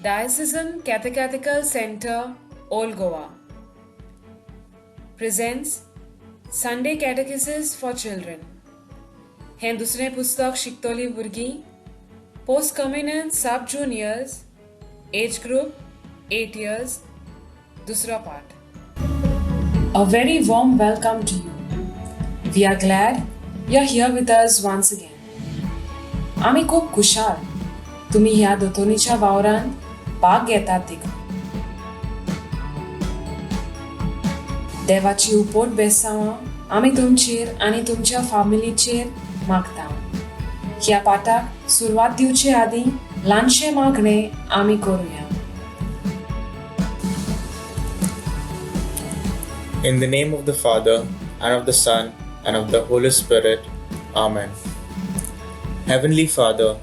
Diocesan Catechetical Center, Old Goa presents Sunday Catechesis for Children. हें दुसरें पुस्तक शिकतोली भुरगीं, पोस्ट कम्युनियन सब juniors, age group 8 years, दुसरो पाठ. A very warm welcome to you. We are glad you're here with us once again. आम्ही खूप खुशाल तुम्ही ह्या दोतोनीच्या वावरांत भाग घेतात देखून. देवाची उपोट बेसांवां आमी तुमचेर आनी तुमच्या फॅमिलीचेर मागता. ह्या पाठाक सुरवात दिवचे आदीं ल्हानशें मागणें आमी करुया. In the name of the Father, and of the Son, and of the Holy Spirit. Amen. Heavenly Father,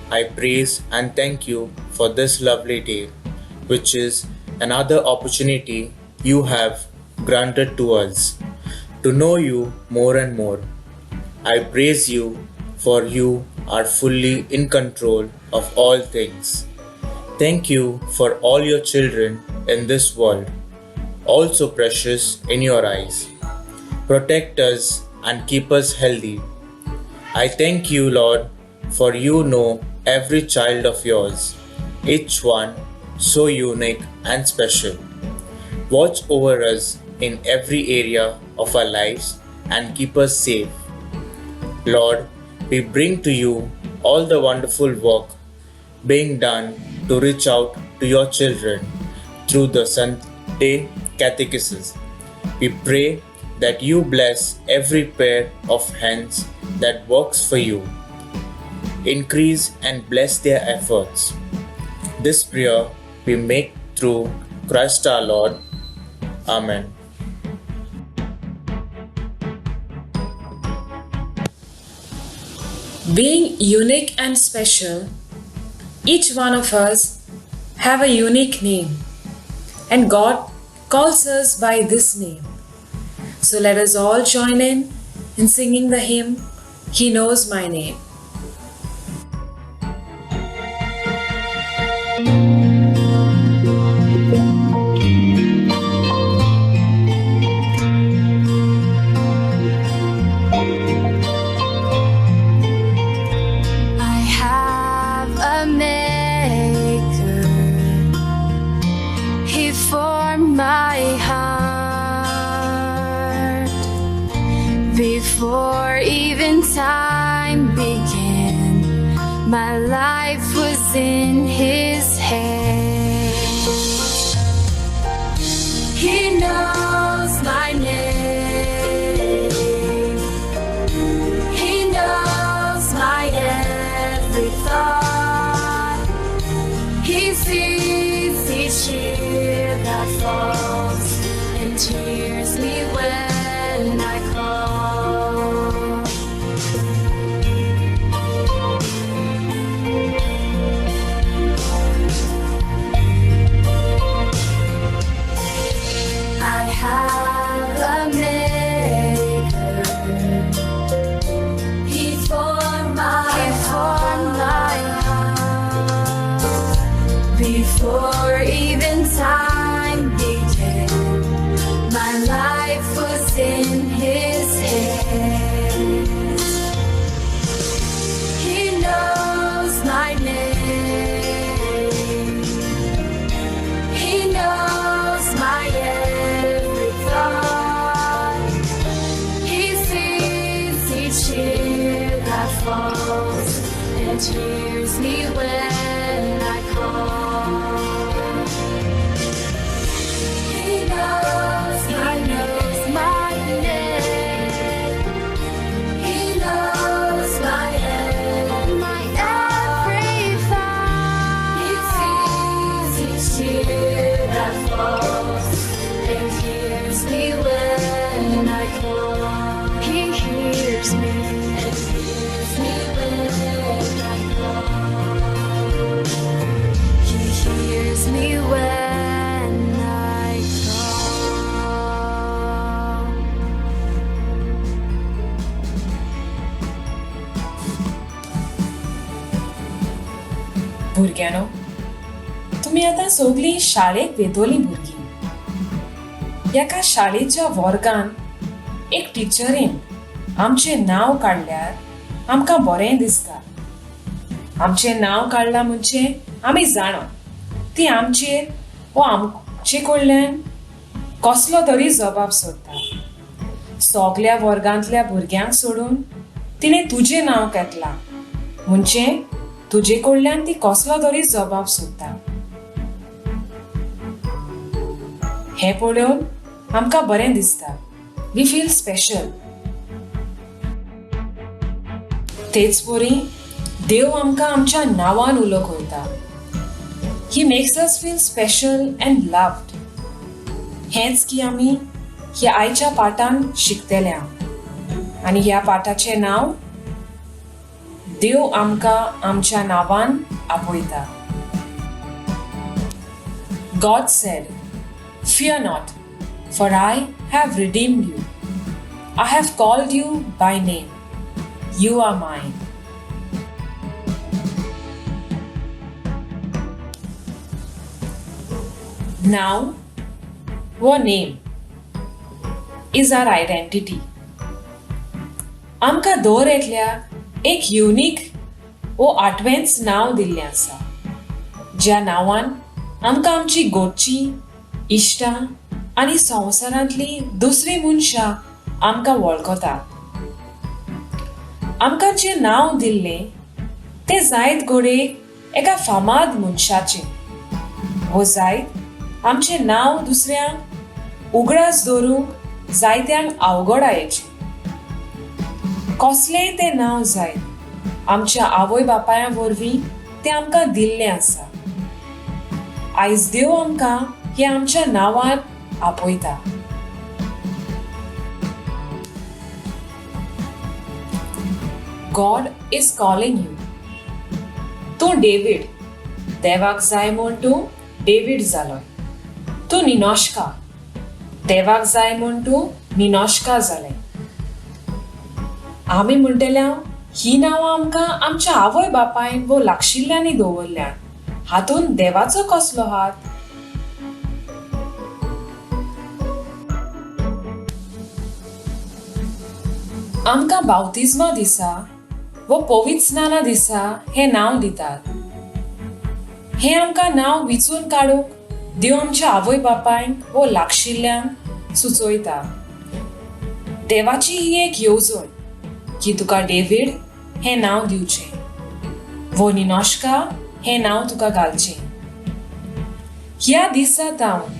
I praise and thank you for this lovely day, which is another opportunity you have granted to us to know you more and more. I praise you for you are fully in control of all things. Thank you for all your children in this world, also precious in your eyes. Protect us and keep us healthy. I thank you, Lord, for you know every child of yours, each one so unique and special. Watch over us in every area of our lives and keep us safe. Lord, we bring to you all the wonderful work being done to reach out to your children through the Sunday Catechesis. We pray that you bless every pair of hands that works for you. Increase and bless their efforts. This prayer we make through Christ our Lord. Amen. Being unique and special, each one of us have a unique name, and God calls us by this name. So let us all join in singing the hymn, He Knows My Name. Before even time began, my life was in His hands. He knows my name. He knows my every thought. He sees each tear that falls and cheers me when I call. Before even time began, my life was in His hands. He knows my name. He knows my every thought. He sees each tear that falls and cheers me when I call. भुरग्यानो, तुम्ही आता सगळी शाळेक वेतोली भुरगीं. एका शाळेच्या वर्गान एक टिचरीन आमचे नाव काडल्यार आमकां बरें दिसता. आमचे नाव काडला म्हणजे आमी जाणो ती आमचेर वा आमचे कडल्यान कसलो तरी जबाब सोदता. सगल्या वर्गांतल्या भुरग्यांक सोडून तिणें तुजें नाव घेतलां म्हणजे तुजे कडल्यान ती कसलो तरी जबाब सोदता. हें पळोवन आमकां बरें दिसता. We feel special. तेच परी देव आमकां आमच्या नांवान उलयता. He makes us feel special and loved. हेंच की आमी ह्या आयच्या पाठान शिकतल्या. आनी ह्या पाठाचें नांव देव आमकां आमच्या नांवान आपयता. God said, "Fear not, for I have redeemed you. I have called you by name. You are mine." Now, our name is our identity. आमकां दर एकल्याक एक युनिक वो आठवेंच नांव दिल्लें आसा. ज्या नांवान आमकां आमची गोडची, इश्टां आनी संवसारांतली दुसरी मनशां आमकां वळखतात. आमकां जें नांव दिल्लें तें जायत घोडेक एका फामाद मनशाचें. वो जायत आमचें नांव दुसऱ्यांक उगडास दवरूंक जायत्यांक अवघड आयचें. कसलेंय तें नांव जायत आमच्या आवय बापायां वरवीं तें आमकां दिल्लें आसा. आयज देव आमकां हें आमच्या नांवान आपयता. God is calling you. तूं डेव्हिड, देवाक जाय म्हूण तूं डेव्हिड जालोय. तूं निनोश्का, देवाक जाय म्हूण तूं निनोश्का जालें. आमी म्हणटल्या ही नांवां आमकां आमच्या आवय बापायन वो लागशिल्ल्यांनी दवरल्यात. हातून देवाचो कसलो हात? आमकां बावतिजमा दिसा वो पवित्र स्नाना दिसा हें नांव दितात. हें आमकां नांव विचून काडूंक देव आमच्या आवय बापायंक वो लागशिल्ल्यांक सुचोयता. देवाची ही एक येवजण की तुका डेव्हिड हें नांव दिवचें, वो निनोश्का हें नांव तुका घालचें. ह्या दिसा तावन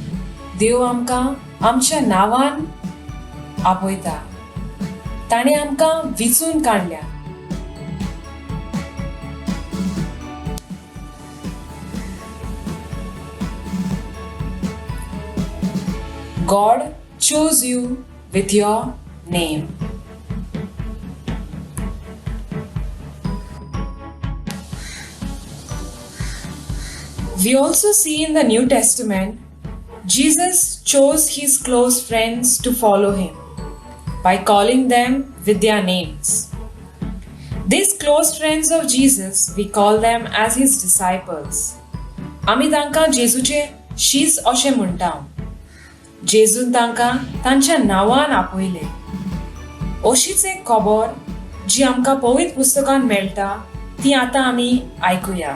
देव आमकां आमच्या नांवान आपयता. ताणें आमकां विचून काडल्या. God chose you with your name. We also see in the New Testament, Jesus chose his close friends to follow him by calling them with their names. These close friends of Jesus, we call them as his disciples. आमी तांकां जेजूचे शीस अशें म्हणटा. जेजून तांकां तांच्या नांवान आपयलें. अशीच एक खबर जी आमकां पवित्र पुस्तकांत मेळटा ती आतां आमी आयकुया.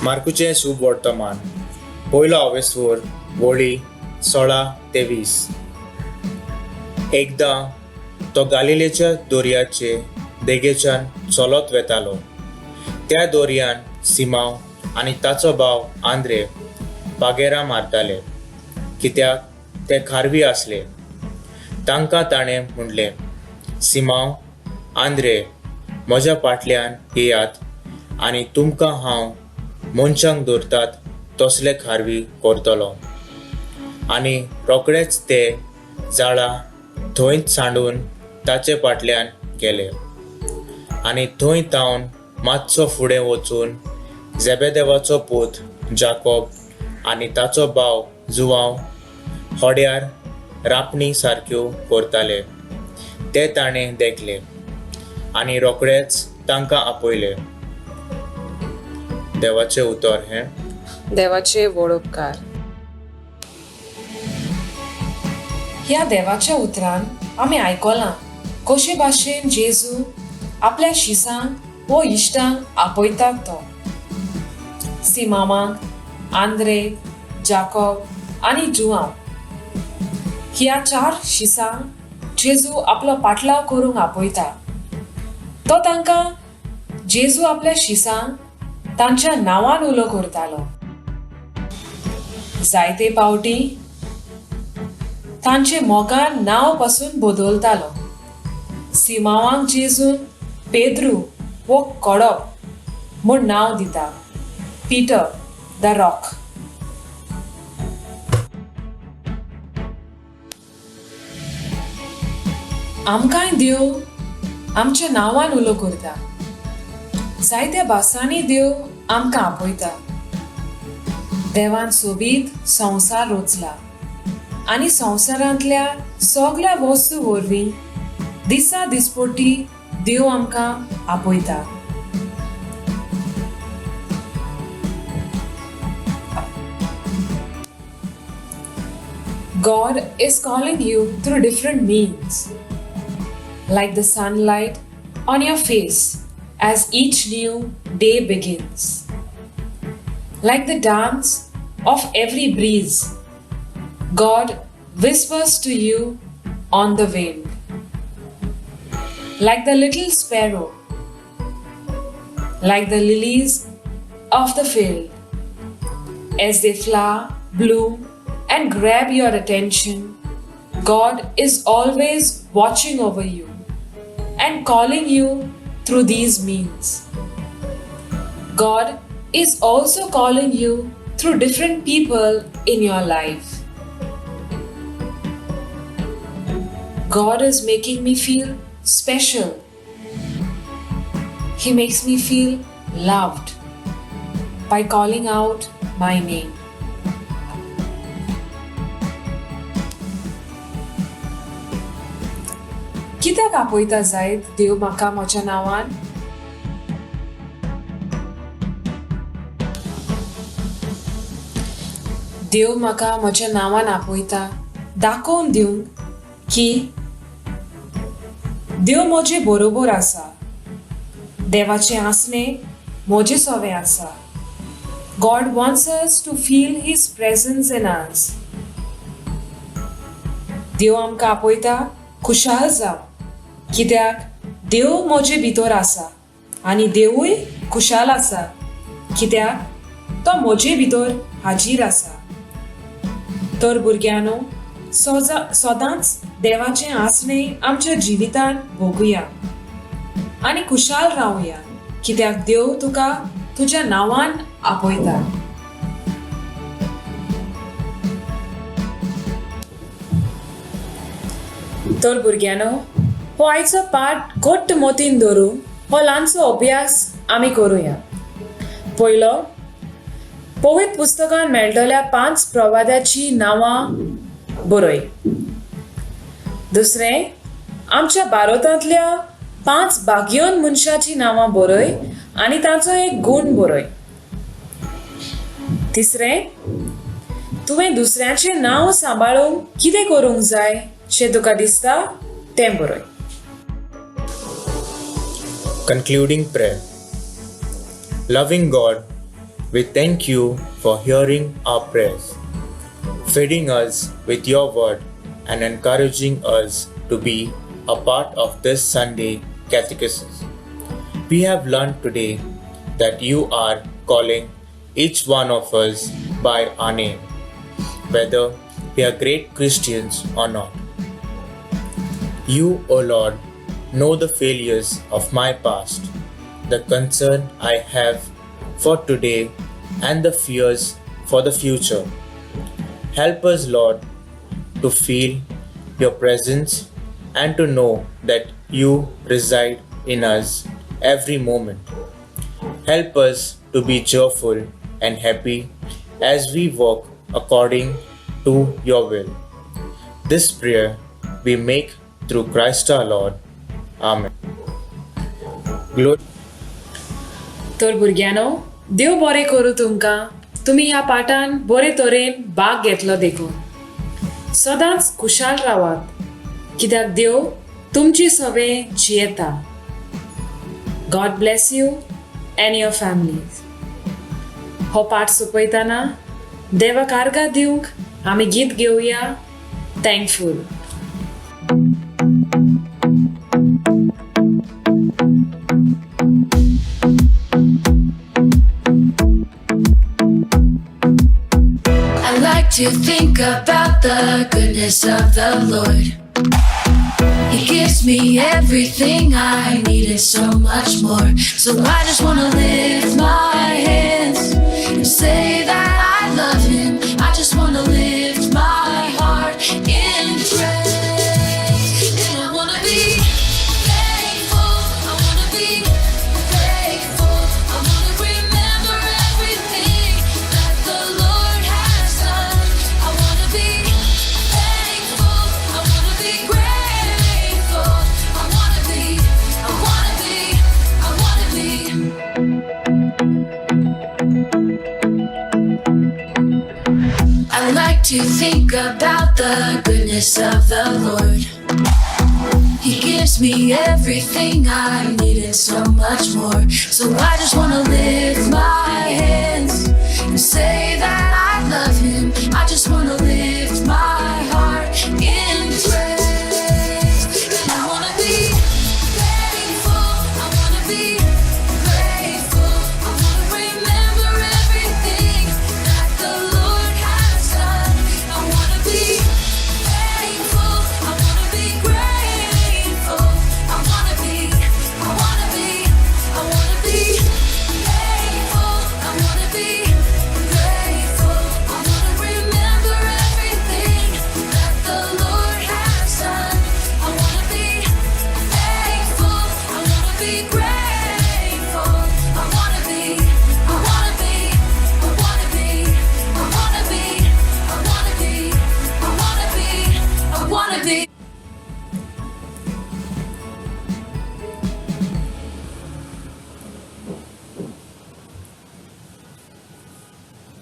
मार्कूचें शुभ वर्तमान, पयलो आवेसवर वळी 16 ते 20. एकदां तो गालिलेच्या दोर्याचे देगेच्यान चलत वेतालो. त्या दोर्यान सिमाव आनी ताचो भाव आंद्रे पागेरां मारताले, कित्याक ते खारवी आसले. तांकां ताणें म्हणलें, सिमाव, आंद्रे, म्हज्या फाटल्यान येयात आनी तुमकां हांव मनशांक धरतात तसले खारवी करतलो. आनी रोखडेच ते झाडां थंयच सांडून ताचे फाटल्यान गेले. आनी थंय तावन मातसो फुडें वचून जेबेदेवाचो पूत जाकोब आनी ताचो भाव जुवांव होड्यार रापणी सारक्यो करताले ते ताणें देखले. आनी रोखडेच तांकां आपयले. देवाचे उतर हें. देवाचे व्हड उपकार. ह्या देवाच्या उतरान आमी आयकलां कशे भाशेन जेजू आपल्या शिसांक वो इश्टांक आपयतात तो. सिमामांक, आंद्रे, जाकोब आनी जुआंव ह्या 4 शिसांक जेजू आपलो पाटलाव करूंक आपयता. तो तांकां जेजू आपल्या शिसांक तांच्या नांवान उलो करतालो. जायते पावटी तांचे मोगान नांव पासून बदलतालो. सिमावांक जेजून पेद्रू वो कडप म्हूण नांव दिता. Peter the rock. आमकांय देव आमच्या नांवान उलो करता. जायत्या भासांनी देव आमकां आपयता. देवान सोबीत संवसार रचला आनी संवसारांतल्या सगळ्या वस्तू वरवीं दिसा दिसपट्टी देव आमकां आपयता. God is calling you through different means, like the sunlight on your face as each new day begins, like the dance of every breeze. God whispers to you on the wind, like the little sparrow, like the lilies of the field, as they flower, bloom, and grab your attention. God is always watching over you and calling you through these means. God is also calling you through different people in your life. God is making me feel special. He makes me feel loved by calling out my name. कित्याक आपयता जायत देव म्हाका म्हज्या नांवान? देव म्हाका म्हज्या नांवान आपयता दाखोवन दिवंक की देव म्हजे बरोबर आसा. देवाचे आसणे म्हजे सोवे आसा. God wants us to feel His presence in us. देव आमकां आपयता खुशाल जाव, कित्याक देव म्हजे भितर आसा आनी देवूय खुशाल आसा कित्याक तो म्हजे भितर हाजीर आसा. तर भुरग्यांनो, सदांच देवाचें आसणे आमच्या जिवितांत भोगुया आनी खुशाल रावुया कित्याक देव तुका तुज्या नांवान आपयता. तर भुरग्यांनो, हो आयचो पाठ घट्ट मोतीन धरून हो ल्हानसो अभ्यास आमी करुया. पयलो, पवित्र पुस्तकान मेळटल्या 5 प्रवाद्याची नांवां बरय. दुसरें, आमच्या भारतांतल्या 5 भाग्यवान मनशाची नांवां बरय आनी तांचो एक गूण बरय. तिसरें, तुवें दुसऱ्याचें नांव सांबाळूंक कितें करूंक जाय शें तुका दिसता तें बरय. Concluding prayer. Loving God, we thank you for hearing our prayers, feeding us with your word, and encouraging us to be a part of this Sunday catechism. We have learned today that you are calling each one of us by our name, whether we are great Christians or not. You, O Lord, know the failures of my past, the concern I have for today, and the fears for the future. Help us, Lord, to feel your presence and to know that you reside in us every moment. Help us to be cheerful and happy as we walk according to your will. This prayer we make through Christ our Lord. Amen. Glory. तर भुरग्यानो, देव बरें करूं तुमकां. तुमी ह्या पाठान बरे तरेन भाग घेतलो देखून. सदांच खुशाल रावात, कित्याक देव तुमची सवय जियेता. God bless you and your families. हो पाठ सोंपयतना देवाक आर्गां दिवंक आमी गीत घेवया, thankful. I like to think about the goodness of the Lord. He gives me everything I need and so much more. So I just wanna lift my hands and say that I love Him. I just wanna lift my heart in praise. And I wanna be thankful. I wanna be grateful. I wanna remember everything that the Lord has done. I wanna be thankful. I wanna be grateful. I wanna be. I like to think about the goodness of the Lord. He gives me everything I need and so much more. So I just wanna